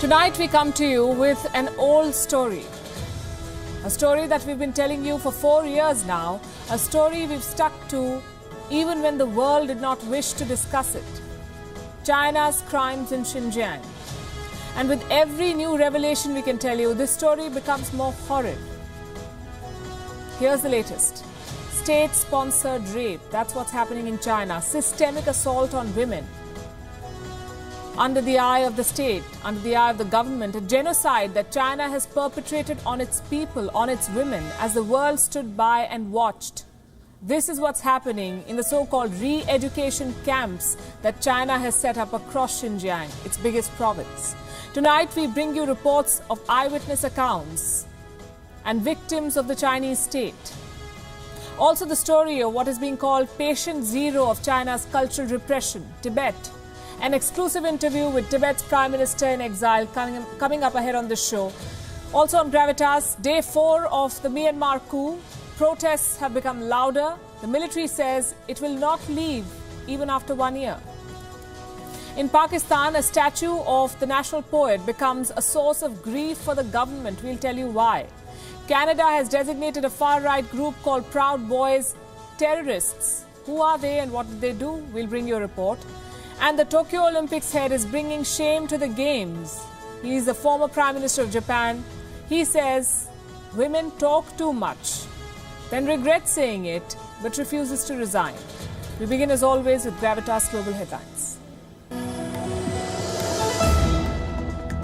Tonight we come to you with an old story. A story that we've been telling you for 4 years now. A story we've stuck to even when the world did not wish to discuss it. China's crimes in Xinjiang. And with every new revelation we can tell you, this story becomes more horrid. Here's the latest. State-sponsored rape. That's what's happening in China. Systemic assault on women. Under the eye of the state, under the eye of the government, a genocide that China has perpetrated on its people, on its women, as the world stood by and watched. This is what's happening in the so-called re-education camps that China has set up across Xinjiang, its biggest province. Tonight we bring you reports of eyewitness accounts and victims of the Chinese state. Also the story of what is being called patient zero of China's cultural repression, Tibet. An exclusive interview with Tibet's Prime Minister in exile coming up ahead on the show. Also on Gravitas, day 4 of the Myanmar coup. Protests have become louder. The military says it will not leave even after 1 year. In Pakistan, a statue of the national poet becomes a source of grief for the government. We'll tell you why. Canada has designated a far-right group called Proud Boys terrorists. Who are they and what did they do? We'll bring you a report. And the Tokyo Olympics head is bringing shame to the games. He is the former Prime Minister of Japan. He says women talk too much, then regrets saying it, but refuses to resign. We begin as always with Gravitas Global Headlines.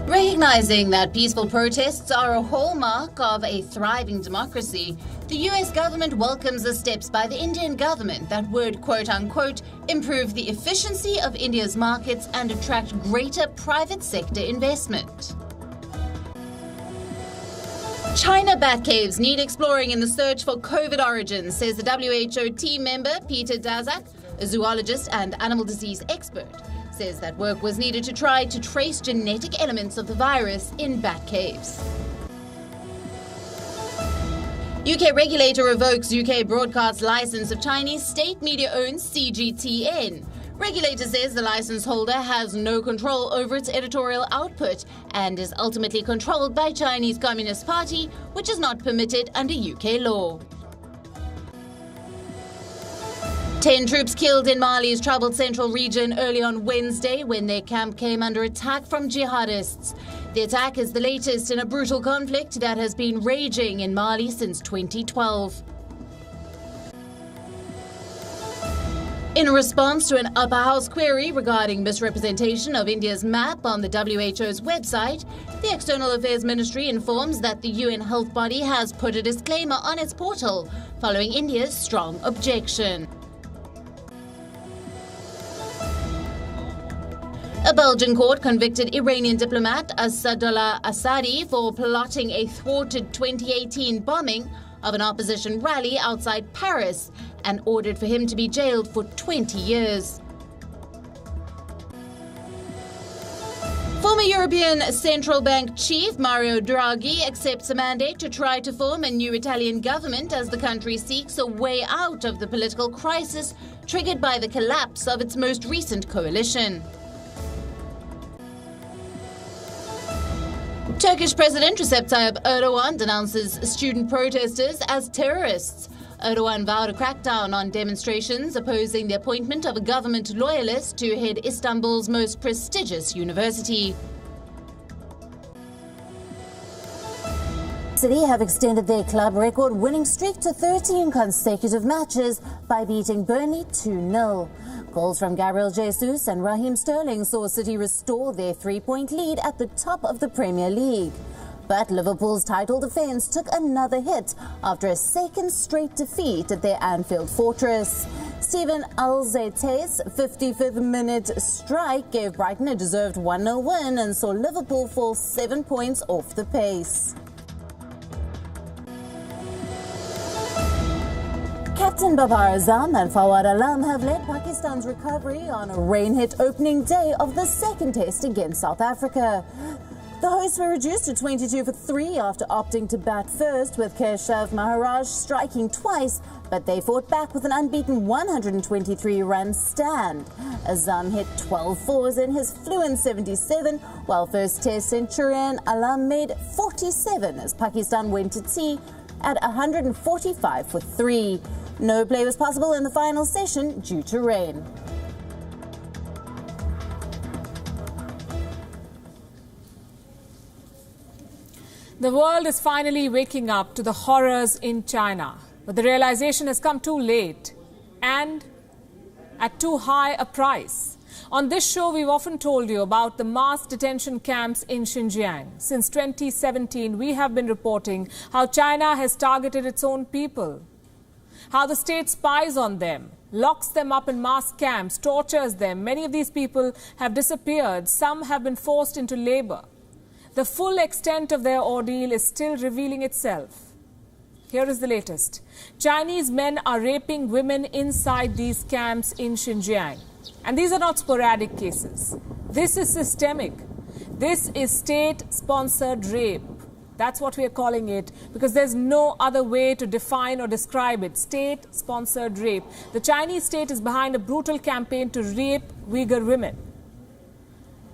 Recognizing that peaceful protests are a hallmark of a thriving democracy, the US government welcomes the steps by the Indian government that would, quote-unquote, improve the efficiency of India's markets and attract greater private sector investment. China bat caves need exploring in the search for COVID origins, says the WHO team member Peter Daszak, a zoologist and animal disease expert. Says that work was needed to try to trace genetic elements of the virus in bat caves. UK regulator revokes UK broadcast license of Chinese state media-owned CGTN. Regulator says the license holder has no control over its editorial output and is ultimately controlled by Chinese Communist Party, which is not permitted under UK law. 10 troops killed in Mali's troubled central region early on Wednesday when their camp came under attack from jihadists. The attack is the latest in a brutal conflict that has been raging in Mali since 2012. In response to an upper house query regarding misrepresentation of India's map on the WHO's website, the External Affairs Ministry informs that the UN health body has put a disclaimer on its portal following India's strong objection. A Belgian court convicted Iranian diplomat Asadullah Assadi for plotting a thwarted 2018 bombing of an opposition rally outside Paris and ordered for him to be jailed for 20 years. Former European Central Bank chief Mario Draghi accepts a mandate to try to form a new Italian government as the country seeks a way out of the political crisis triggered by the collapse of its most recent coalition. Turkish President Recep Tayyip Erdogan denounces student protesters as terrorists. Erdogan vowed a crackdown on demonstrations opposing the appointment of a government loyalist to head Istanbul's most prestigious university. City have extended their club record winning streak to 13 consecutive matches by beating Burnley 2-0. Goals from Gabriel Jesus and Raheem Sterling saw City restore their 3-point lead at the top of the Premier League. But Liverpool's title defence took another hit after a second straight defeat at their Anfield fortress. Steven Alzeyte's 55th minute strike gave Brighton a deserved 1-0 win and saw Liverpool fall 7 points off the pace. Captain Babar Azam and Fawad Alam have led Pakistan's recovery on a rain-hit opening day of the second test against South Africa. The hosts were reduced to 22 for 3 after opting to bat first, with Keshav Maharaj striking twice, but they fought back with an unbeaten 123-run stand. Azam hit 12 fours in his fluent 77, while first test centurion Alam made 47 as Pakistan went to tea at 145 for 3. No play was possible in the final session due to rain. The world is finally waking up to the horrors in China, but the realization has come too late and at too high a price. On this show, we've often told you about the mass detention camps in Xinjiang. Since 2017, we have been reporting how China has targeted its own people, how the state spies on them, locks them up in mass camps, tortures them. Many of these people have disappeared. Some have been forced into labor. The full extent of their ordeal is still revealing itself. Here is the latest. Chinese men are raping women inside these camps in Xinjiang. And these are not sporadic cases. This is systemic. This is state-sponsored rape. That's what we are calling it, because there's no other way to define or describe it. State-sponsored rape. The Chinese state is behind a brutal campaign to rape Uighur women.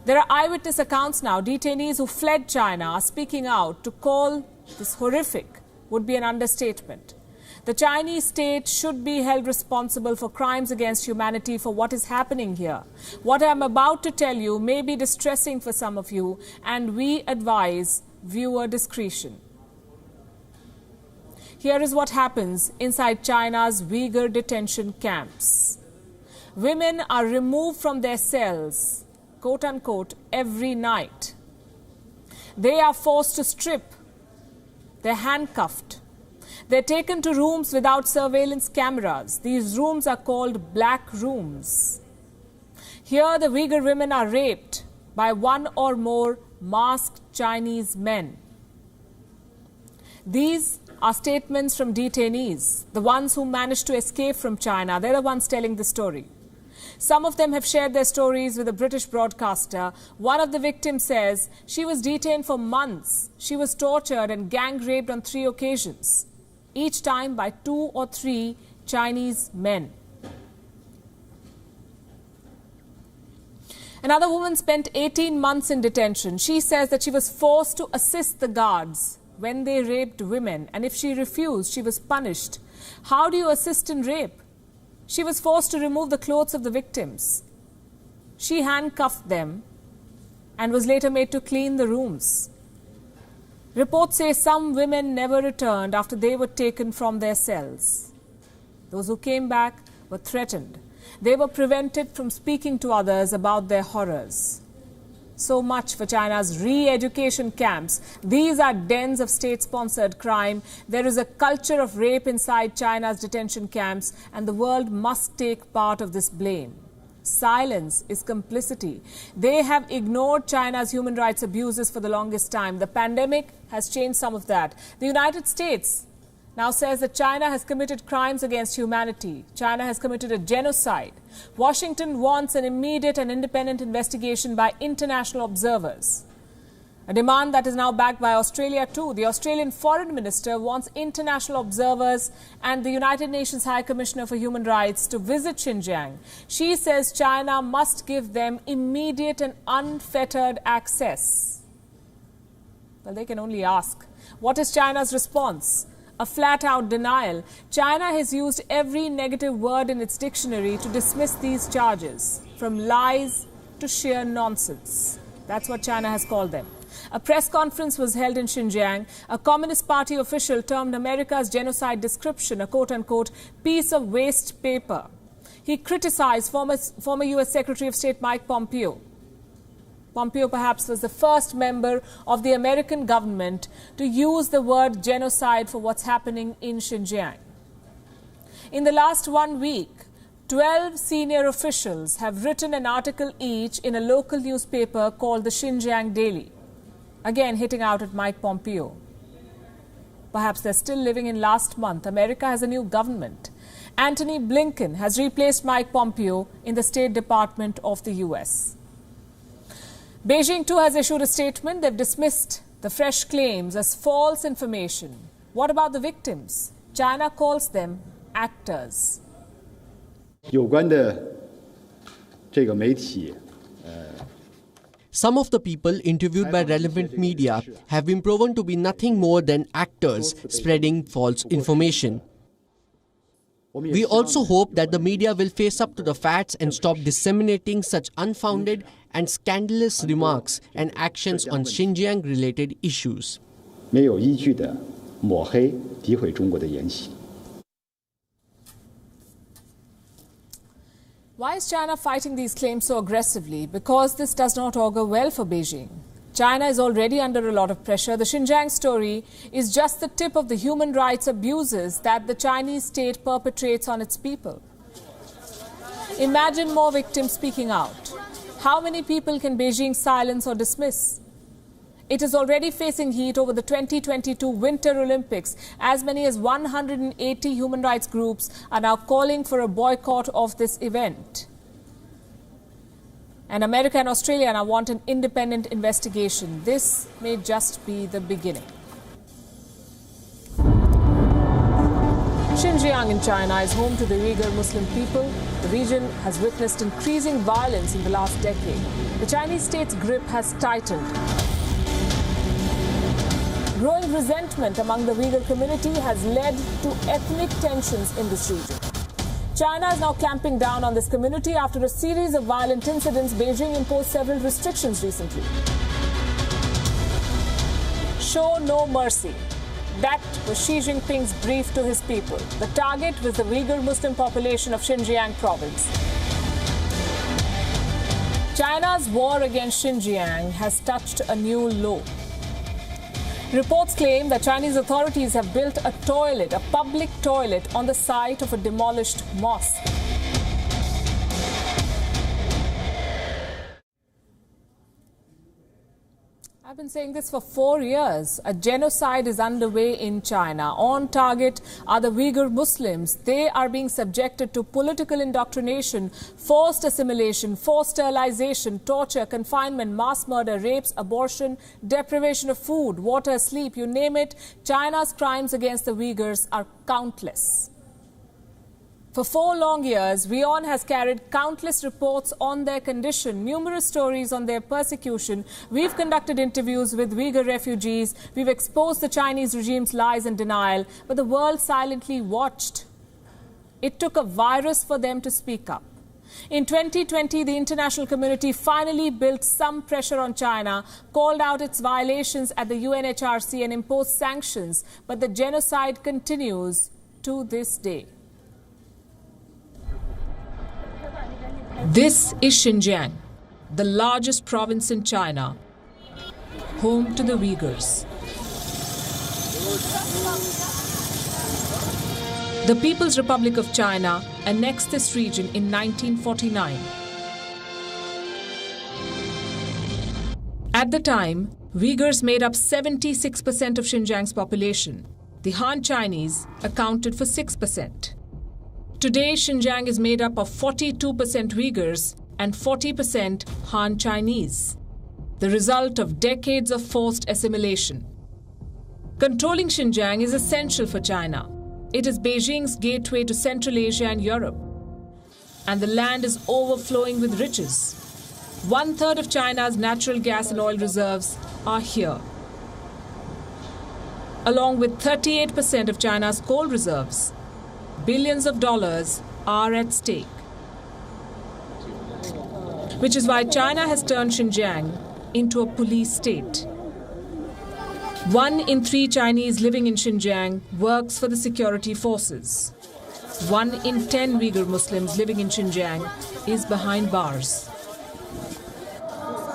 There are eyewitness accounts now. Detainees who fled China are speaking out. To call this horrific would be an understatement. The Chinese state should be held responsible for crimes against humanity for what is happening here. What I'm about to tell you may be distressing for some of you, and we advise viewer discretion. Here is what happens inside China's Uighur detention camps. Women are removed from their cells, quote unquote, every night. They are forced to strip. They're handcuffed. They're taken to rooms without surveillance cameras. These rooms are called black rooms. Here, the Uighur women are raped by one or more masked Chinese men. These are statements from detainees, the ones who managed to escape from China. They're the ones telling the story. Some of them have shared their stories with a British broadcaster. One of the victims says she was detained for months. She was tortured and gang raped on 3 occasions, each time by 2 or 3 Chinese men. Another woman spent 18 months in detention. She says that she was forced to assist the guards when they raped women, and if she refused, she was punished. How do you assist in rape? She was forced to remove the clothes of the victims. She handcuffed them and was later made to clean the rooms. Reports say some women never returned after they were taken from their cells. Those who came back were threatened. They were prevented from speaking to others about their horrors. So much for China's re-education camps. These are dens of state-sponsored crime. There is a culture of rape inside China's detention camps, and the world must take part of this blame. Silence is complicity. They have ignored China's human rights abuses for the longest time. The pandemic has changed some of that. The United States now says that China has committed crimes against humanity. China has committed a genocide. Washington wants an immediate and independent investigation by international observers. A demand that is now backed by Australia too. The Australian Foreign Minister wants international observers and the United Nations High Commissioner for Human Rights to visit Xinjiang. She says China must give them immediate and unfettered access. Well, they can only ask. What is China's response? A flat-out denial. China has used every negative word in its dictionary to dismiss these charges, from lies to sheer nonsense. That's what China has called them. A press conference was held in Xinjiang. A Communist Party official termed America's genocide description a quote-unquote piece of waste paper. He criticized former U.S. Secretary of State Mike Pompeo. Pompeo perhaps was the first member of the American government to use the word genocide for what's happening in Xinjiang. In the last 1 week, 12 senior officials have written an article each in a local newspaper called the Xinjiang Daily, again hitting out at Mike Pompeo. Perhaps they're still living in last month. America has a new government. Antony Blinken has replaced Mike Pompeo in the State Department of the U.S. Beijing too has issued a statement. They've dismissed the fresh claims as false information. What about the victims? China calls them actors. 有关的这个媒体 Some of the people interviewed by relevant media have been proven to be nothing more than actors spreading false information. We also hope that the media will face up to the facts and stop disseminating such unfounded and scandalous remarks and actions on Xinjiang-related issues. 没有依据的抹黑、诋毁中国的言行。 Why is China fighting these claims so aggressively? Because this does not augur well for Beijing. China is already under a lot of pressure. The Xinjiang story is just the tip of the human rights abuses that the Chinese state perpetrates on its people. Imagine more victims speaking out. How many people can Beijing silence or dismiss? It is already facing heat over the 2022 Winter Olympics. As many as 180 human rights groups are now calling for a boycott of this event. And America and Australia now want an independent investigation. This may just be the beginning. Xinjiang in China is home to the Uighur Muslim people. The region has witnessed increasing violence in the last decade. The Chinese state's grip has tightened. Growing resentment among the Uighur community has led to ethnic tensions in this region. China is now clamping down on this community after a series of violent incidents. Beijing imposed several restrictions recently. Show no mercy. That was Xi Jinping's brief to his people. The target was the Uighur Muslim population of Xinjiang province. China's war against Xinjiang has touched a new low. Reports claim that Chinese authorities have built a public toilet, on the site of a demolished mosque. I've been saying this for 4 years. A genocide is underway in China. On target are the Uighur Muslims. They are being subjected to political indoctrination, forced assimilation, forced sterilization, torture, confinement, mass murder, rapes, abortion, deprivation of food, water, sleep, you name it. China's crimes against the Uyghurs are countless. For 4 long years, WION has carried countless reports on their condition, numerous stories on their persecution. We've conducted interviews with Uyghur refugees. We've exposed the Chinese regime's lies and denial, but the world silently watched. It took a virus for them to speak up. In 2020, the international community finally built some pressure on China, called out its violations at the UNHRC and imposed sanctions, but the genocide continues to this day. This is Xinjiang, the largest province in China, home to the Uyghurs. The People's Republic of China annexed this region in 1949. At the time, Uyghurs made up 76% of Xinjiang's population. The Han Chinese accounted for 6%. Today, Xinjiang is made up of 42% Uyghurs and 40% Han Chinese, the result of decades of forced assimilation. Controlling Xinjiang is essential for China. It is Beijing's gateway to Central Asia and Europe. And the land is overflowing with riches. 1/3 of China's natural gas and oil reserves are here, along with 38% of China's coal reserves. Billions of dollars are at stake. Which is why China has turned Xinjiang into a police state. 1 in 3 Chinese living in Xinjiang works for the security forces. 1 in 10 Uyghur Muslims living in Xinjiang is behind bars.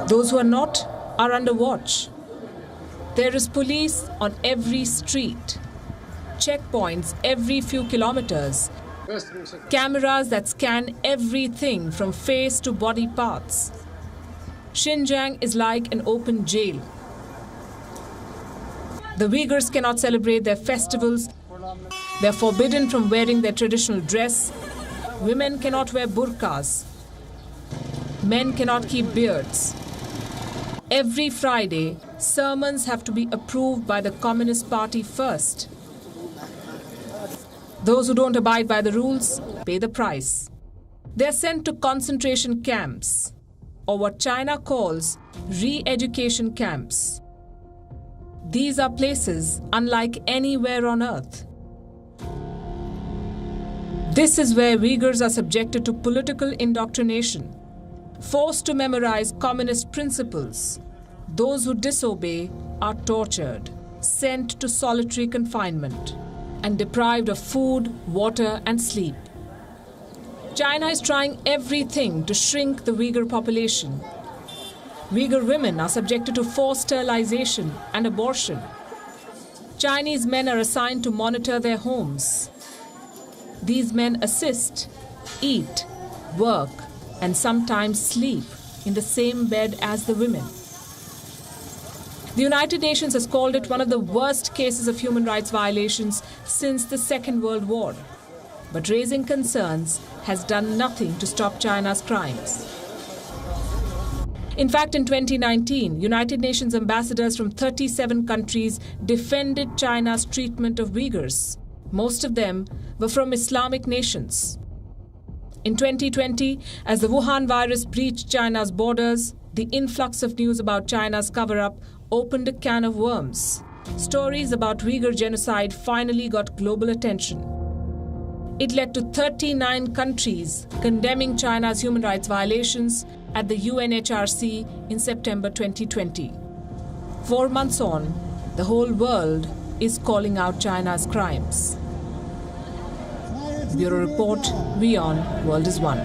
Those who are not are under watch. There is police on every street. Checkpoints every few kilometers, cameras that scan everything from face to body parts. Xinjiang is like an open jail. The Uyghurs cannot celebrate their festivals. They are forbidden from wearing their traditional dress. Women cannot wear burqas. Men cannot keep beards. Every Friday, sermons have to be approved by the Communist Party first. Those who don't abide by the rules pay the price. They are sent to concentration camps, or what China calls re-education camps. These are places unlike anywhere on earth. This is where Uyghurs are subjected to political indoctrination, forced to memorize communist principles. Those who disobey are tortured, sent to solitary confinement, and deprived of food, water, and sleep. China is trying everything to shrink the Uyghur population. Uyghur women are subjected to forced sterilization and abortion. Chinese men are assigned to monitor their homes. These men assist, eat, work, and sometimes sleep in the same bed as the women. The United Nations has called it one of the worst cases of human rights violations since the Second World War. But raising concerns has done nothing to stop China's crimes. In fact, in 2019, United Nations ambassadors from 37 countries defended China's treatment of Uyghurs. Most of them were from Islamic nations. In 2020, as the Wuhan virus breached China's borders, the influx of news about China's cover-up opened a can of worms. Stories about Uyghur genocide finally got global attention. It led to 39 countries condemning China's human rights violations at the UNHRC in September 2020. 4 months on, the whole world is calling out China's crimes. Bureau Report, WION, World is One.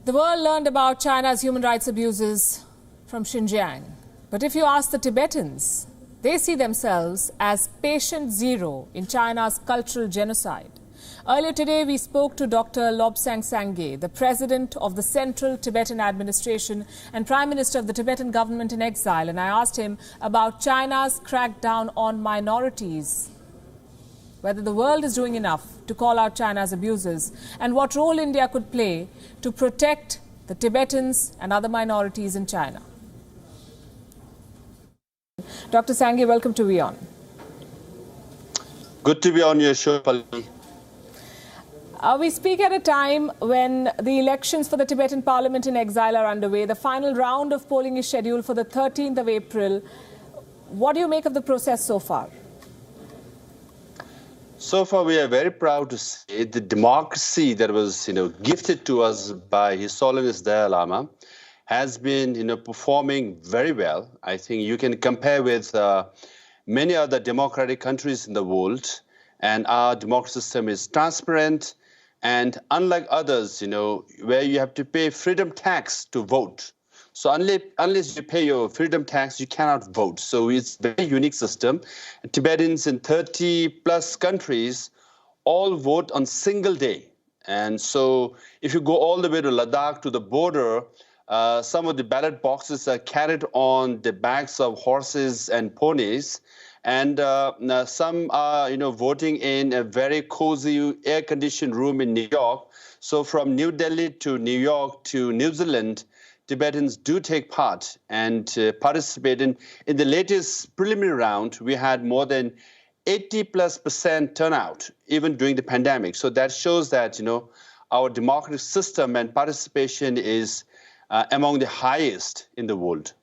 The world learned about China's human rights abuses from Xinjiang. But if you ask the Tibetans, they see themselves as patient zero in China's cultural genocide. Earlier today, we spoke to Dr. Lobsang Sangay, the president of the Central Tibetan Administration and Prime Minister of the Tibetan government in exile, and I asked him about China's crackdown on minorities, whether the world is doing enough to call out China's abuses, and what role India could play to protect the Tibetans and other minorities in China. Dr. Sangay, welcome to WION. Good to be on your show, Palki. We speak at a time when the elections for the Tibetan parliament in exile are underway. The final round of polling is scheduled for the 13th of April. What do you make of the process so far? So far, we are very proud to say the democracy that was, gifted to us by His Holiness Dalai Lama has been, performing very well. I think you can compare with many other democratic countries in the world, and our democracy system is transparent. And unlike others, where you have to pay freedom tax to vote. So unless you pay your freedom tax, you cannot vote. So it's a very unique system. Tibetans in 30 plus countries all vote on single day. And so if you go all the way to Ladakh to the border, some of the ballot boxes are carried on the backs of horses and ponies. And some are, voting in a very cozy air-conditioned room in New York. So from New Delhi to New York to New Zealand, Tibetans do take part and participate. In the latest preliminary round, we had more than 80+% turnout, even during the pandemic. So that shows that, our democratic system and participation is among the highest in the world.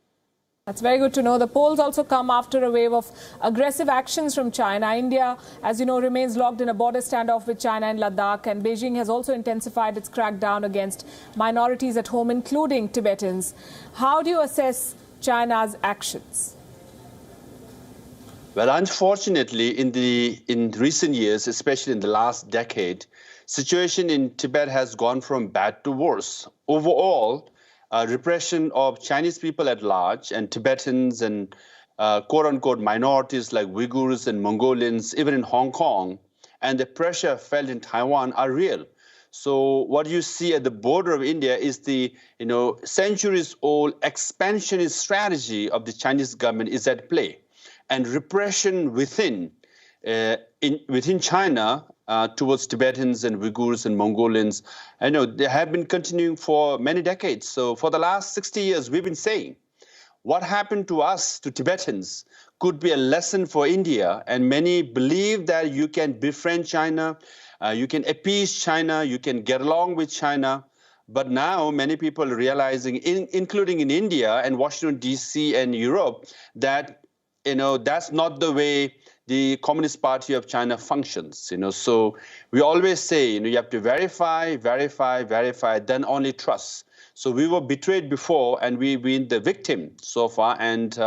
That's very good to know. The polls also come after a wave of aggressive actions from China. India, as you know, remains locked in a border standoff with China in Ladakh, and Beijing has also intensified its crackdown against minorities at home, including Tibetans. How do you assess China's actions? Well, unfortunately, in recent years, especially in the last decade, situation in Tibet has gone from bad to worse. Overall, repression of Chinese people at large and Tibetans and quote-unquote minorities like Uighurs and Mongolians, even in Hong Kong, and the pressure felt in Taiwan are real. So what you see at the border of India is the centuries-old expansionist strategy of the Chinese government is at play. And repression within China towards Tibetans and Uighurs and Mongolians. I know they have been continuing for many decades. So for the last 60 years, we've been saying what happened to us, to Tibetans, could be a lesson for India. And many believe that you can befriend China, you can appease China, you can get along with China. But now many people are realizing, including in India and Washington, D.C. and Europe, that, that's not the way the Communist Party of China functions. So we always say, you have to verify, then only trust. So we were betrayed before, and we've been the victim so far, and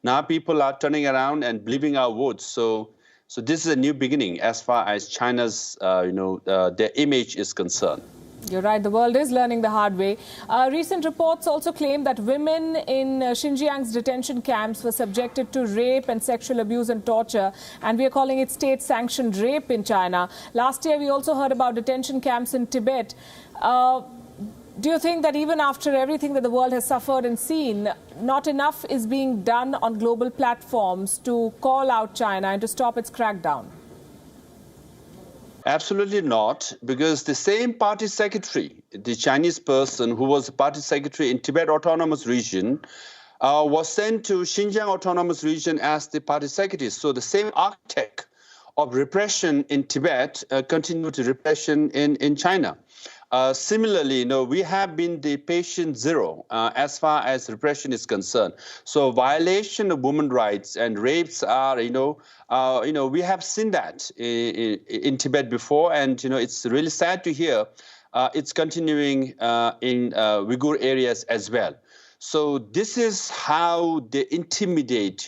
now people are turning around and believing our words. So this is a new beginning as far as China's, their image is concerned. You're right, the world is learning the hard way. Recent reports also claim that women in Xinjiang's detention camps were subjected to rape and sexual abuse and torture, and we are calling it state-sanctioned rape in China. Last year, we also heard about detention camps in Tibet. Do you think that even after everything that the world has suffered and seen, not enough is being done on global platforms to call out China and to stop its crackdown? Absolutely not, because the same party secretary, the Chinese person who was the party secretary in Tibet Autonomous Region, was sent to Xinjiang Autonomous Region as the party secretary. So the same architect of repression in Tibet continued the repression in China. Similarly, we have been the patient zero as far as repression is concerned. So violation of women's rights and rapes are, we have seen that in Tibet before, and it's really sad to hear it's continuing in Uighur areas as well. So this is how they intimidate,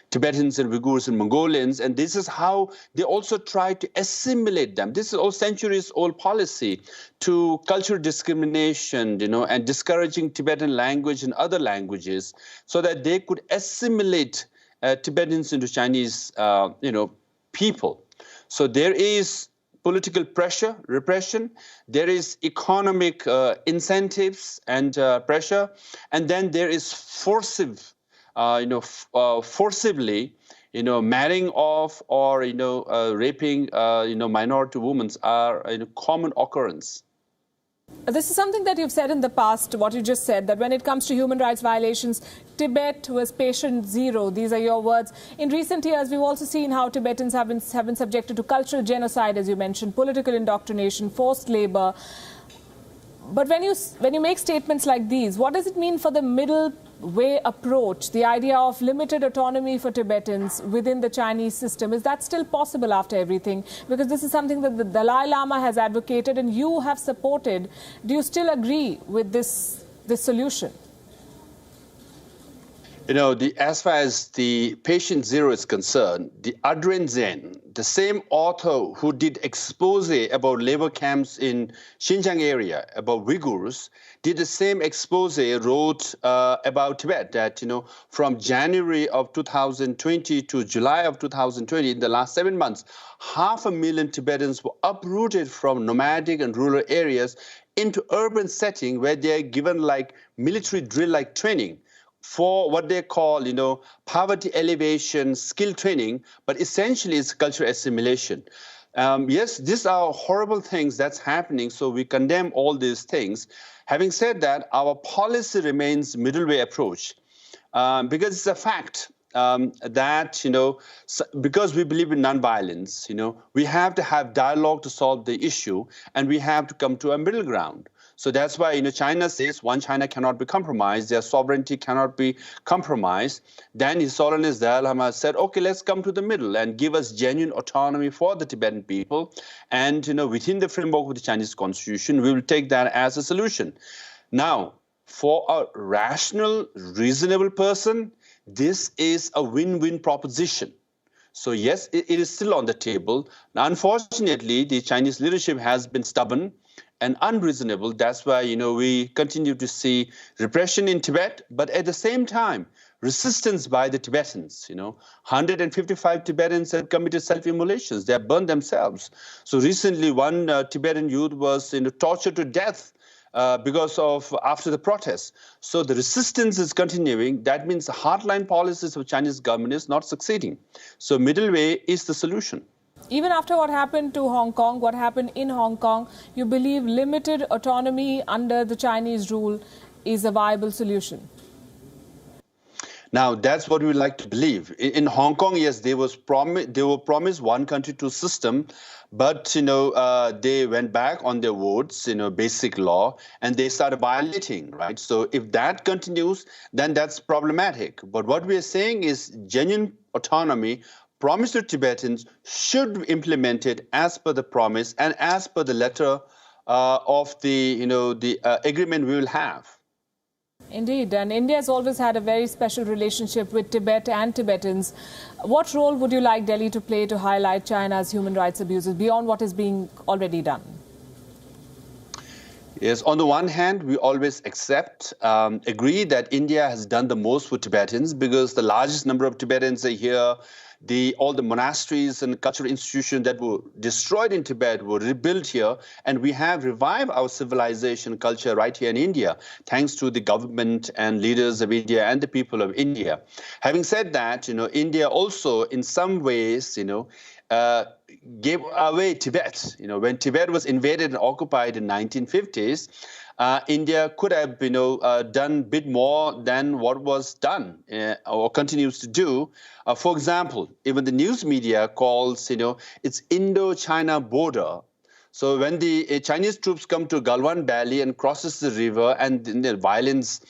Tibetans and Uighurs and Mongolians, and this is how they also try to assimilate them. This is all centuries-old policy to cultural discrimination, and discouraging Tibetan language and other languages so that they could assimilate Tibetans into Chinese, people. So there is political pressure, repression, there is economic incentives and pressure, and then there is forcibly, marrying off or, raping, minority women are a common occurrence. This is something that you've said in the past, what you just said, that when it comes to human rights violations, Tibet was patient zero. These are your words. In recent years, we've also seen how Tibetans have been subjected to cultural genocide, as you mentioned, political indoctrination, forced labor. But when you make statements like these, what does it mean for the middle way approach, the idea of limited autonomy for Tibetans within the Chinese system? Is that still possible after everything? Because this is something that the Dalai Lama has advocated and you have supported. Do you still agree with this solution? As far as the patient zero is concerned, the Adrian Zen, the same author who did expose about labor camps in Xinjiang area, about Uighurs, did the same expose, wrote about Tibet, that, from January of 2020 to July of 2020, in the last 7 months, 500,000 Tibetans were uprooted from nomadic and rural areas into urban setting where they are given like military drill-like training for what they call, poverty elevation, skill training, but essentially it's cultural assimilation. Yes, these are horrible things that's happening, so we condemn all these things. Having said that, our policy remains middle way approach because it's a fact that, because we believe in nonviolence, we have to have dialogue to solve the issue, and we have to come to a middle ground. So that's why, China says one China cannot be compromised, their sovereignty cannot be compromised. Then His Holiness Dalai Lama said, okay, let's come to the middle and give us genuine autonomy for the Tibetan people. And, within the framework of the Chinese constitution, we will take that as a solution. Now, for a rational, reasonable person, this is a win-win proposition. So yes, it is still on the table. Now, unfortunately, the Chinese leadership has been stubborn and unreasonable. That's why, we continue to see repression in Tibet, but at the same time, resistance by the Tibetans. 155 Tibetans have committed self-immolations. They have burned themselves. So recently, one Tibetan youth was tortured to death after the protests. So the resistance is continuing. That means the hardline policies of Chinese government is not succeeding. So middle way is the solution. Even after what happened to Hong Kong, what happened in Hong Kong, you believe limited autonomy under the Chinese rule is a viable solution? Now, that's what we like to believe. In Hong Kong, yes, they were promised one country, two system, but they went back on their words, basic law, and they started violating, right? So if that continues, then that's problematic. But what we are saying is genuine autonomy promised to Tibetans should be implemented as per the promise and as per the letter of the agreement we will have. Indeed, and India has always had a very special relationship with Tibet and Tibetans. What role would you like Delhi to play to highlight China's human rights abuses beyond what is being already done? Yes, on the one hand, we always agree that India has done the most for Tibetans because the largest number of Tibetans are here. All the monasteries and cultural institutions that were destroyed in Tibet were rebuilt here, and we have revived our civilization culture right here in India, thanks to the government and leaders of India and the people of India. Having said that, India also, in some ways, gave away Tibet. When Tibet was invaded and occupied in 1950s, India could have, done a bit more than what was done or continues to do. For example, even the news media calls, it's Indo-China border. So when the Chinese troops come to Galwan Valley and crosses the river and the violence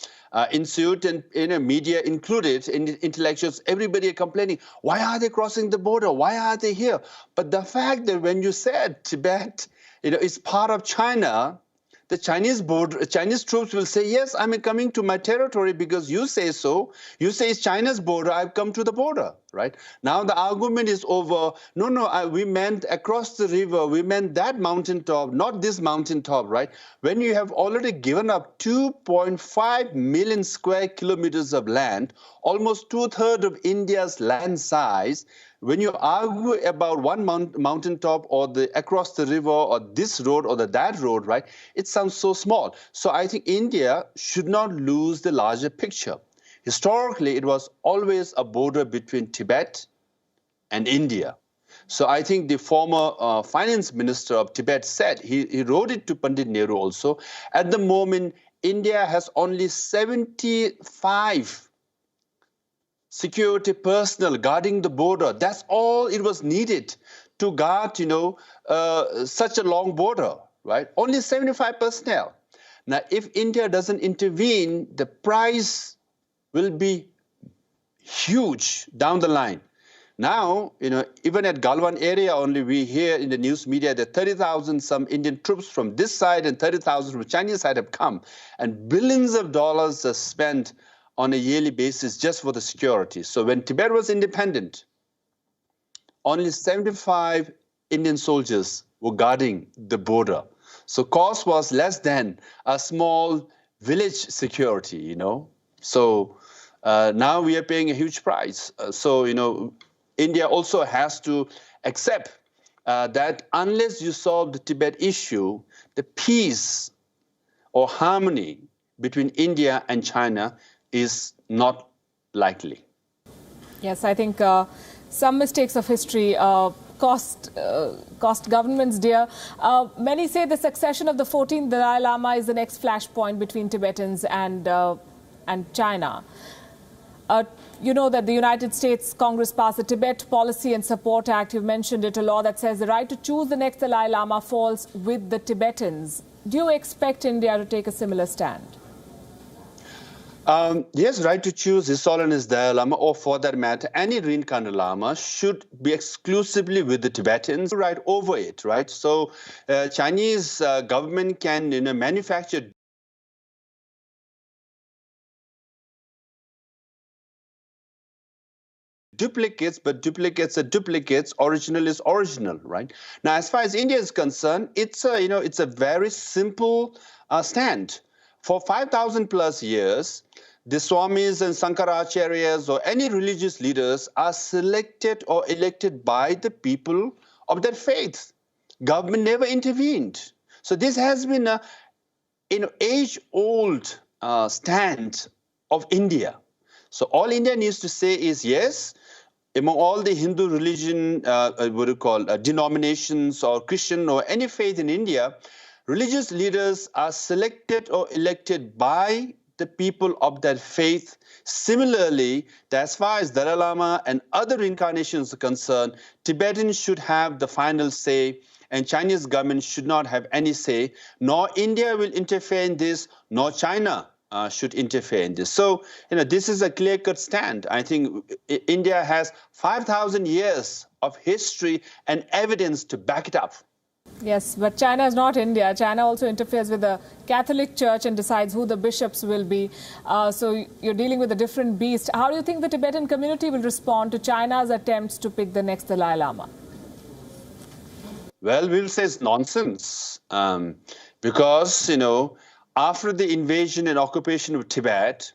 ensued, and media included, intellectuals, everybody are complaining, why are they crossing the border? Why are they here? But the fact that when you said Tibet, is part of China, the Chinese troops will say, yes, I'm coming to my territory because you say so. You say it's China's border, I've come to the border, right? Now the argument is over. No, we meant across the river. We meant that mountaintop, not this mountaintop, right? When you have already given up 2.5 million square kilometers of land, almost 2/3 of India's land size, when you argue about one mountaintop or across the river or this road or that road, right, it sounds so small. So I think India should not lose the larger picture. Historically, it was always a border between Tibet and India. So I think the former finance minister of Tibet said, he wrote it to Pandit Nehru also, at the moment, India has only 75 security personnel guarding the border. That's all it was needed to guard, such a long border, right? Only 75 personnel. Now, if India doesn't intervene, the price will be huge down the line. Now, even at Galwan area only, we hear in the news media that 30,000 some Indian troops from this side and 30,000 from the Chinese side have come, and billions of dollars are spent on a yearly basis just for the security. So when Tibet was independent, only 75 Indian soldiers were guarding the border. So cost was less than a small village security, So now we are paying a huge price. India also has to accept that unless you solve the Tibet issue, the peace or harmony between India and China is not likely. Yes, I think some mistakes of history cost governments dear. Many say the succession of the 14th Dalai Lama is the next flashpoint between Tibetans and China. You know that the United States Congress passed the Tibet Policy and Support Act. You've mentioned it, a law that says the right to choose the next Dalai Lama falls with the Tibetans. Do you expect India to take a similar stand? Yes, right to choose His Holiness Dalai Lama, or for that matter, any reincarnated Lama, should be exclusively with the Tibetans, right over it, right? So Chinese government can manufacture duplicates, but duplicates are duplicates, original is original, right? Now, as far as India is concerned, it's a very simple stand. For 5,000 plus years, the Swamis and Shankaracharyas or any religious leaders are selected or elected by the people of that faith. Government never intervened. So this has been an age-old stand of India. So all India needs to say is, yes, among all the Hindu religion, denominations or Christian or any faith in India, religious leaders are selected or elected by the people of that faith. Similarly, as far as Dalai Lama and other reincarnations are concerned, Tibetans should have the final say, and Chinese government should not have any say, nor India will interfere in this, nor China should interfere in this. So, this is a clear-cut stand. I think India has 5,000 years of history and evidence to back it up. Yes, but China is not India. China also interferes with the Catholic Church and decides who the bishops will be. So you're dealing with a different beast. How do you think the Tibetan community will respond to China's attempts to pick the next Dalai Lama? Well, we'll say it's nonsense. Because, after the invasion and occupation of Tibet,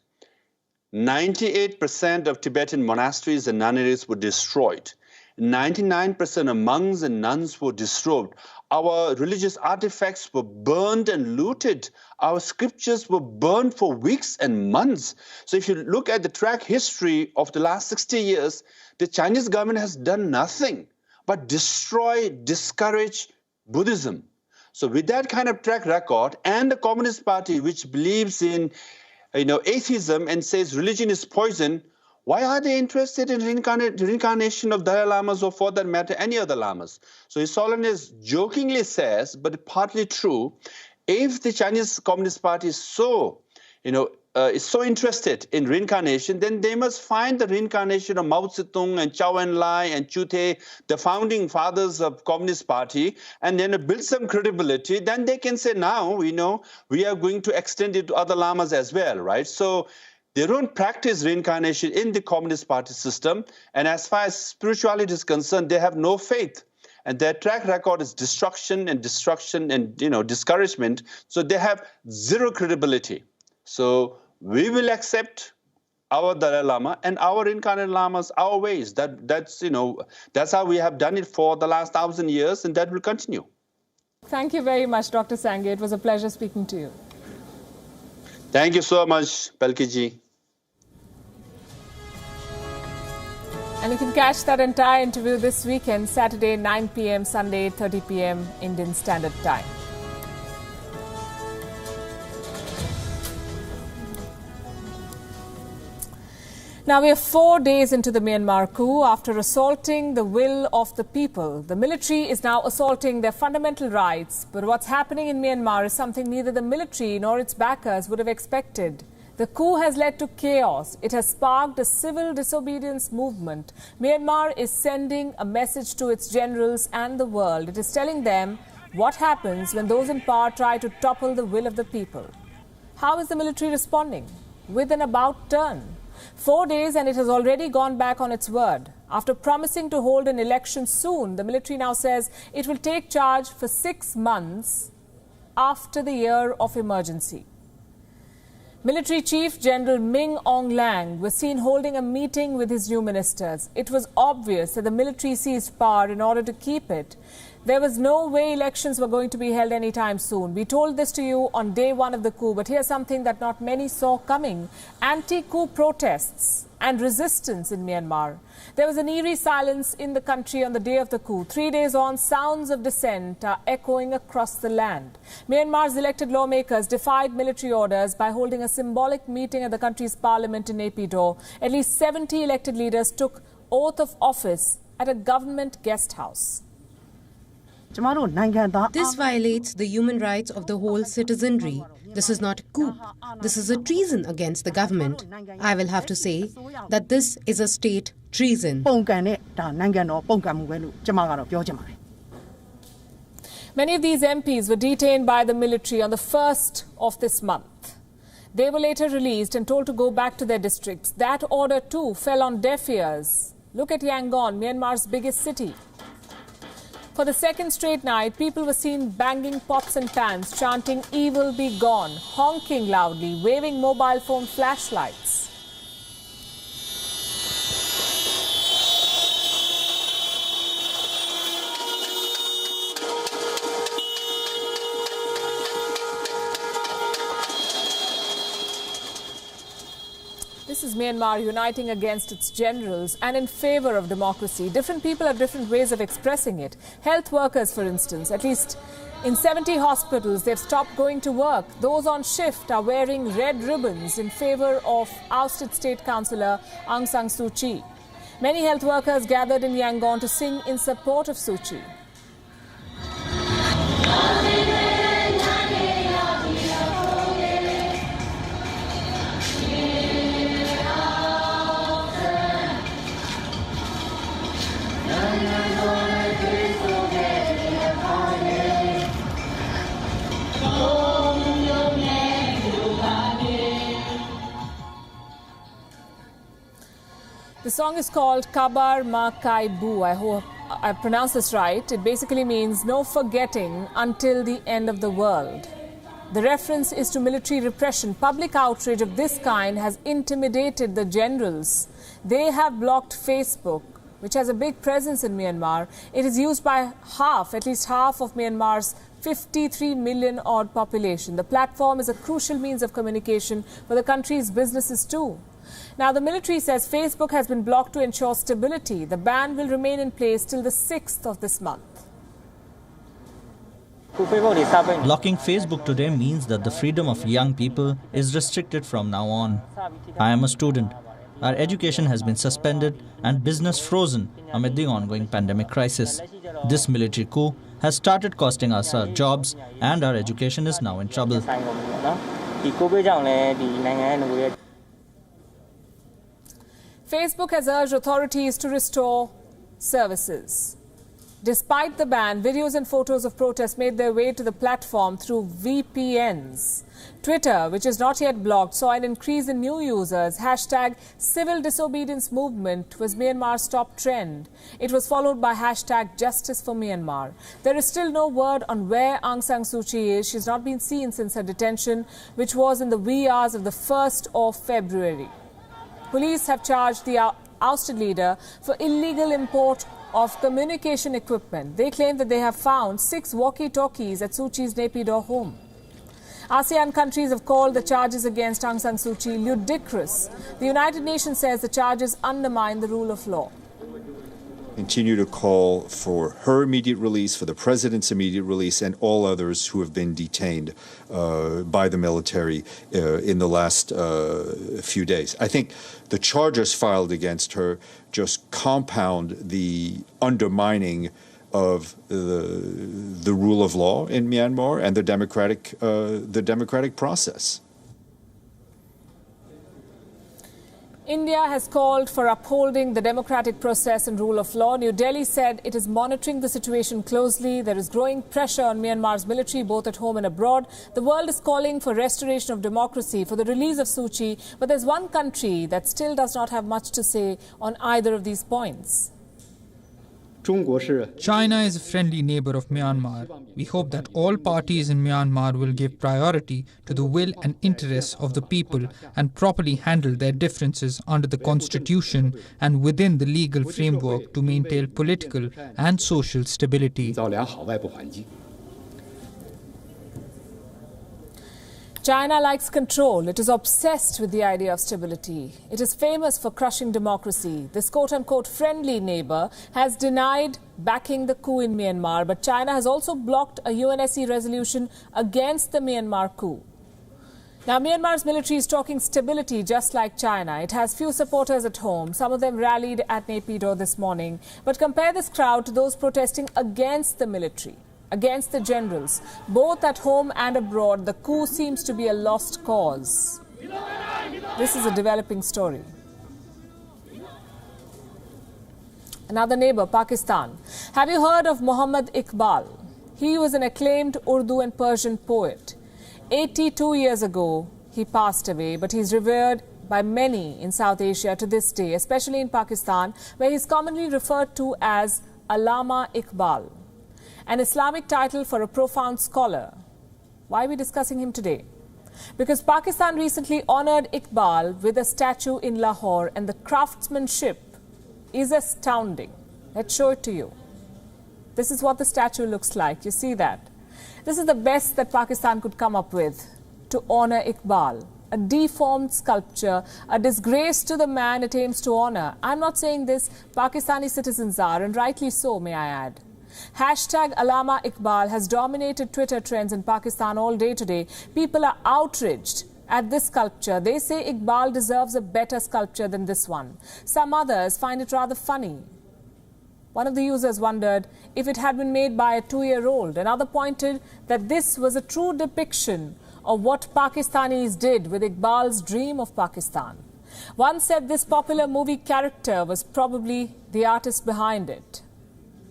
98% of Tibetan monasteries and nunneries were destroyed. 99% of monks and nuns were destroyed. Our religious artifacts were burned and looted. Our scriptures were burned for weeks and months. So if you look at the track history of the last 60 years, the Chinese government has done nothing but destroy, discourage Buddhism. So with that kind of track record, and the Communist Party, which believes in atheism and says religion is poison, why are they interested in reincarnation of Dalai Lamas, or for that matter, any other Lamas? So His Holiness jokingly says, but partly true, if the Chinese Communist Party is so interested in reincarnation, then they must find the reincarnation of Mao Zedong and Zhou Enlai and Chu Te, the founding fathers of Communist Party, and then build some credibility. Then they can say, now, we are going to extend it to other Lamas as well, right? So they don't practice reincarnation in the Communist Party system. And as far as spirituality is concerned, they have no faith. And their track record is destruction and discouragement. So they have zero credibility. So we will accept our Dalai Lama and our reincarnated Lamas, our ways. That's how we have done it for the last 1,000 years, and that will continue. Thank you very much, Dr. Sangye. It was a pleasure speaking to you. Thank you so much, Palki ji. And you can catch that entire interview this weekend, Saturday 9 p.m., Sunday 30 p.m. Indian Standard Time. Now we are 4 days into the Myanmar coup. After assaulting the will of the people, the military is now assaulting their fundamental rights. But what's happening in Myanmar is something neither the military nor its backers would have expected. The coup has led to chaos. It has sparked a civil disobedience movement. Myanmar is sending a message to its generals and the world. It is telling them what happens when those in power try to topple the will of the people. How is the military responding? With an about turn. 4 days and it has already gone back on its word. After promising to hold an election soon, the military now says it will take charge for 6 months after the year of emergency. Military Chief General Min Aung Hlaing was seen holding a meeting with his new ministers. It was obvious that the military seized power in order to keep it. There was no way elections were going to be held anytime soon. We told this to you on day one of the coup, but here's something that not many saw coming. Anti-coup protests and resistance in Myanmar. There was an eerie silence in the country on the day of the coup. 3 days on, sounds of dissent are echoing across the land. Myanmar's elected lawmakers defied military orders by holding a symbolic meeting at the country's parliament in Naypyidaw. At least 70 elected leaders took oath of office at a government guest house. This violates the human rights of the whole citizenry. This is not a coup. This is a treason against the government. I will have to say that this is a state treason. Many of these MPs were detained by the military on the 1st of this month. They were later released and told to go back to their districts. That order too fell on deaf ears. Look at Yangon, Myanmar's biggest city. For the second straight night, people were seen banging pots and pans, chanting "Evil be gone," honking loudly, waving mobile phone flashlights. This This is Myanmar uniting against its generals and in favour of democracy. Different people have different ways of expressing it. Health workers, for instance, at least in 70 hospitals, they've stopped going to work. Those on shift are wearing red ribbons in favour of ousted State Councillor Aung San Suu Kyi. Many health workers gathered in Yangon to sing in support of Suu Kyi. The song is called Kabar Ma Kai Bu. I hope I pronounced this right. It basically means no forgetting until the end of the world. The reference is to military repression. Public outrage of this kind has intimidated the generals. They have blocked Facebook, which has a big presence in Myanmar. It is used by at least half of Myanmar's 53 million odd population. The platform is a crucial means of communication for the country's businesses too. Now, the military says Facebook has been blocked to ensure stability. The ban will remain in place till the 6th of this month. Blocking Facebook today means that the freedom of young people is restricted from now on. I am a student. Our education has been suspended and business frozen amid the ongoing pandemic crisis. This military coup has started costing us our jobs and our education is now in trouble. Facebook has urged authorities to restore services. Despite the ban, videos and photos of protests made their way to the platform through VPNs. Twitter, which is not yet blocked, saw an increase in new users. Hashtag civil disobedience movement was Myanmar's top trend. It was followed by hashtag justice for Myanmar. There is still no word on where Aung San Suu Kyi is. She's not been seen since her detention, which was in the wee hours of the 1st of February. Police have charged the ousted leader for illegal import of communication equipment. They claim that they have found 6 walkie-talkies at Suu Kyi's Naypyidaw home. ASEAN countries have called the charges against Aung San Suu Kyi ludicrous. The United Nations says the charges undermine the rule of law. Continue to call for her immediate release, for the president's immediate release, and all others who have been detained by the military in the last few days. I think the charges filed against her just compound the undermining of the rule of law in Myanmar and the democratic process. India has called for upholding the democratic process and rule of law. New Delhi said it is monitoring the situation closely. There is growing pressure on Myanmar's military, both at home and abroad. The world is calling for restoration of democracy, for the release of Suu Kyi. But there's one country that still does not have much to say on either of these points. China is a friendly neighbor of Myanmar. We hope that all parties in Myanmar will give priority to the will and interests of the people and properly handle their differences under the constitution and within the legal framework to maintain political and social stability. China likes control. It is obsessed with the idea of stability. It is famous for crushing democracy. This quote-unquote friendly neighbor has denied backing the coup in Myanmar, but China has also blocked a UNSC resolution against the Myanmar coup. Now, Myanmar's military is talking stability just like China. It has few supporters at home. Some of them rallied at Naypyidaw this morning. But compare this crowd to those protesting against the military, against the generals. Both at home and abroad, the coup seems to be a lost cause. This is a developing story. Another neighbor, Pakistan. Have you heard of Muhammad Iqbal? He was an acclaimed Urdu and Persian poet. 82 years ago, he passed away, but he's revered by many in South Asia to this day, especially in Pakistan, where he's commonly referred to as Allama Iqbal, an Islamic title for a profound scholar. Why are we discussing him today? Because Pakistan recently honored Iqbal with a statue in Lahore, and the craftsmanship is astounding. Let's show it to you. This is what the statue looks like. You see that? This is the best that Pakistan could come up with to honor Iqbal. a deformed sculpture, a disgrace to the man it aims to honor. I'm not saying this, Pakistani citizens are, and rightly so, may I add. Hashtag Allama Iqbal has dominated Twitter trends in Pakistan all day today. People are outraged at this sculpture. They say Iqbal deserves a better sculpture than this one. Some others find it rather funny. One of the users wondered if it had been made by a 2-year-old. Another pointed that this was a true depiction of what Pakistanis did with Iqbal's dream of Pakistan. One said this popular movie character was probably the artist behind it.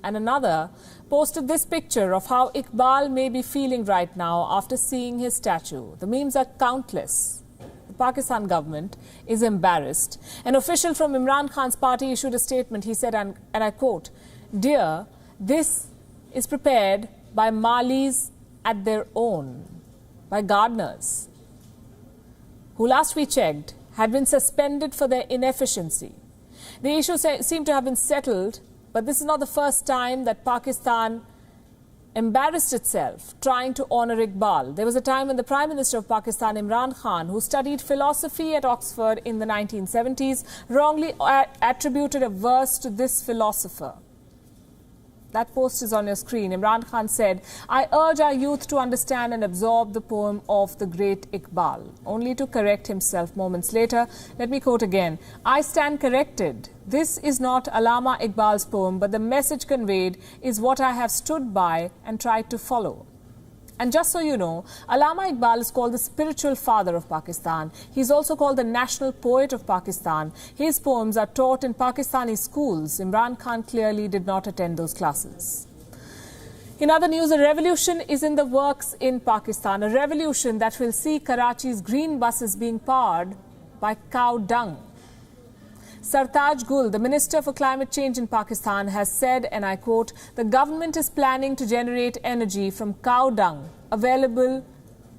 And another posted this picture of how Iqbal may be feeling right now after seeing his statue. The memes are countless. The Pakistan government is embarrassed. An official from Imran Khan's party issued a statement. He said, and I quote, "Dear, this is prepared by Malis at their own, by gardeners, who last we checked had been suspended for their inefficiency." The issue seemed to have been settled, but this is not the first time that Pakistan embarrassed itself trying to honor Iqbal. There was a time when the Prime Minister of Pakistan, Imran Khan, who studied philosophy at Oxford in the 1970s, wrongly attributed a verse to this philosopher. That post is on your screen. Imran Khan said, "I urge our youth to understand and absorb the poem of the great Iqbal," only to correct himself moments later. Let me quote again. "I stand corrected. This is not Allama Iqbal's poem, but the message conveyed is what I have stood by and tried to follow." And just so you know, Allama Iqbal is called the spiritual father of Pakistan. He's also called the national poet of Pakistan. His poems are taught in Pakistani schools. Imran Khan clearly did not attend those classes. In other news, a revolution is in the works in Pakistan, a revolution that will see Karachi's green buses being powered by cow dung. Sartaj Gul, the Minister for Climate Change in Pakistan, has said, and I quote, "The government is planning to generate energy from cow dung available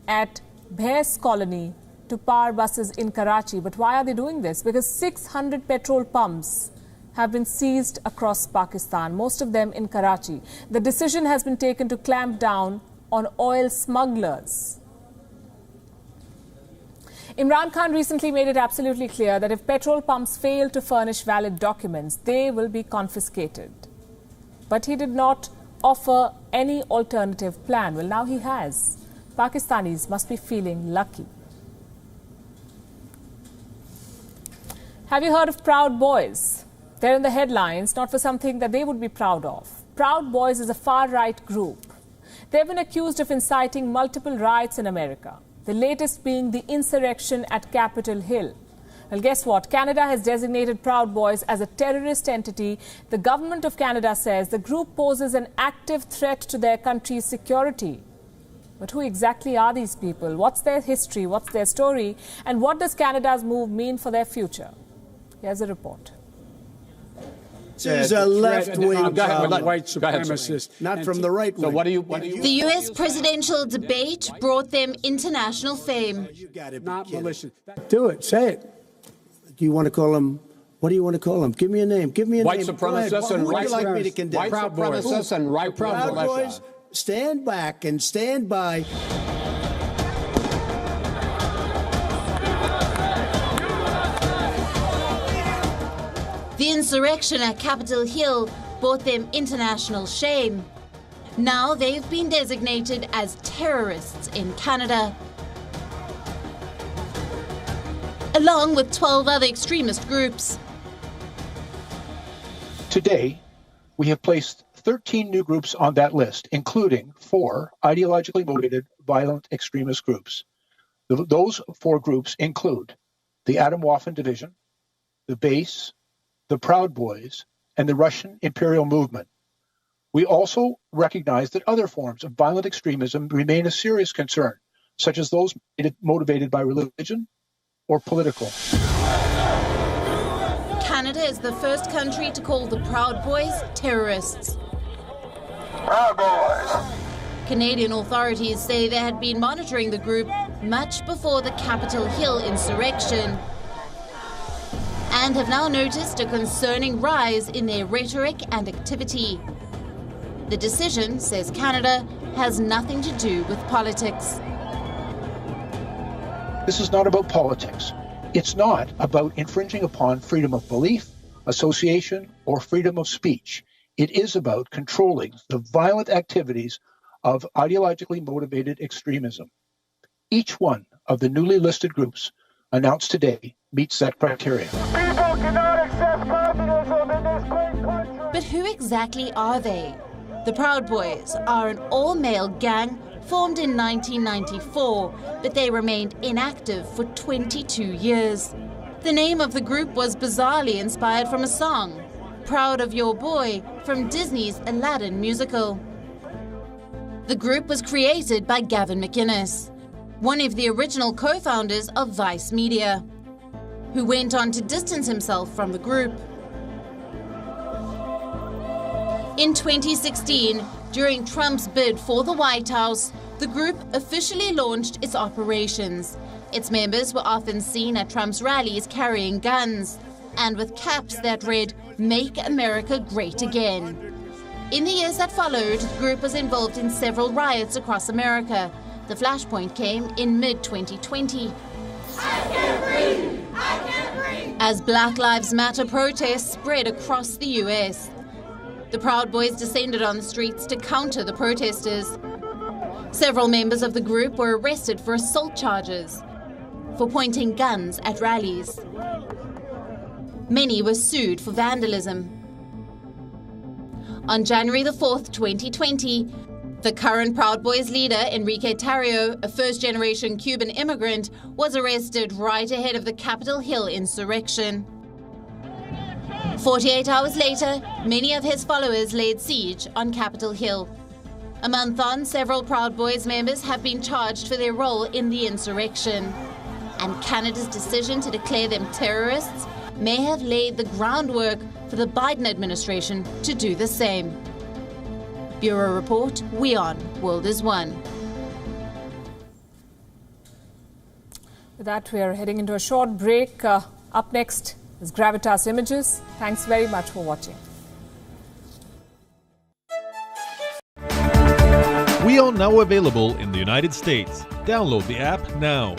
at Bhais Colony to power buses in Karachi." But why are they doing this? Because 600 petrol pumps have been seized across Pakistan, most of them in Karachi. The decision has been taken to clamp down on oil smugglers. Imran Khan recently made it absolutely clear that if petrol pumps fail to furnish valid documents, they will be confiscated. But he did not offer any alternative plan. Well, now he has. Pakistanis must be feeling lucky. Have you heard of Proud Boys? They're in the headlines, not for something that they would be proud of. Proud Boys is a far-right group. They've been accused of inciting multiple riots in America, the latest being the insurrection at Capitol Hill. Well, guess what? Canada has designated Proud Boys as a terrorist entity. The government of Canada says the group poses an active threat to their country's security. But who exactly are these people? What's their history? What's their story? And what does Canada's move mean for their future? Here's a report. He's a left-wing white supremacist, not from the right wing. So what do you? The U.S. presidential debate brought them international fame. Not malicious. Do it. Say it. Do you want to call him? What do you want to call him? Give me a name. Give me a white name. Supremacists and white supremacists. White supremacists and right Proud Boys. Stand back and stand by. The insurrection at Capitol Hill brought them international shame. Now they've been designated as terrorists in Canada, along with 12 other extremist groups. Today, we have placed 13 new groups on that list, including 4 ideologically motivated violent extremist groups. Those 4 groups include the Atomwaffen Division, the Base, the Proud Boys, and the Russian Imperial Movement. We also recognize that other forms of violent extremism remain a serious concern, such as those motivated by religion or political. Canada is the first country to call the Proud Boys terrorists. Proud Boys. Canadian authorities say they had been monitoring the group much before the Capitol Hill insurrection, and have now noticed a concerning rise in their rhetoric and activity. The decision, says Canada, has nothing to do with politics. This is not about politics. It's not about infringing upon freedom of belief, association, or freedom of speech. It is about controlling the violent activities of ideologically motivated extremism. Each one of the newly listed groups announced today meets that criteria. People cannot accept communism in this great country. But who exactly are they? The Proud Boys are an all-male gang formed in 1994, but they remained inactive for 22 years. The name of the group was bizarrely inspired from a song, Proud of Your Boy, from Disney's Aladdin musical. The group was created by Gavin McInnes, one of the original co-founders of Vice Media, who went on to distance himself from the group. In 2016, during Trump's bid for the White House, the group officially launched its operations. Its members were often seen at Trump's rallies carrying guns and with caps that read, "Make America Great Again." In the years that followed, the group was involved in several riots across America. The flashpoint came in mid-2020. As Black Lives Matter protests spread across the US. The Proud Boys descended on the streets to counter the protesters. Several members of the group were arrested for assault charges for pointing guns at rallies. Many were sued for vandalism. On January the 4th, 2020, the current Proud Boys leader, Enrique Tarrio, a first-generation Cuban immigrant, was arrested right ahead of the Capitol Hill insurrection. 48 hours later, many of his followers laid siege on Capitol Hill. A month on, several Proud Boys members have been charged for their role in the insurrection. And Canada's decision to declare them terrorists may have laid the groundwork for the Biden administration to do the same. Bureau Report, WION, World is One. With that, we are heading into a short break. Up next is Gravitas Images. Thanks very much for watching. WION now available in the United States. Download the app now.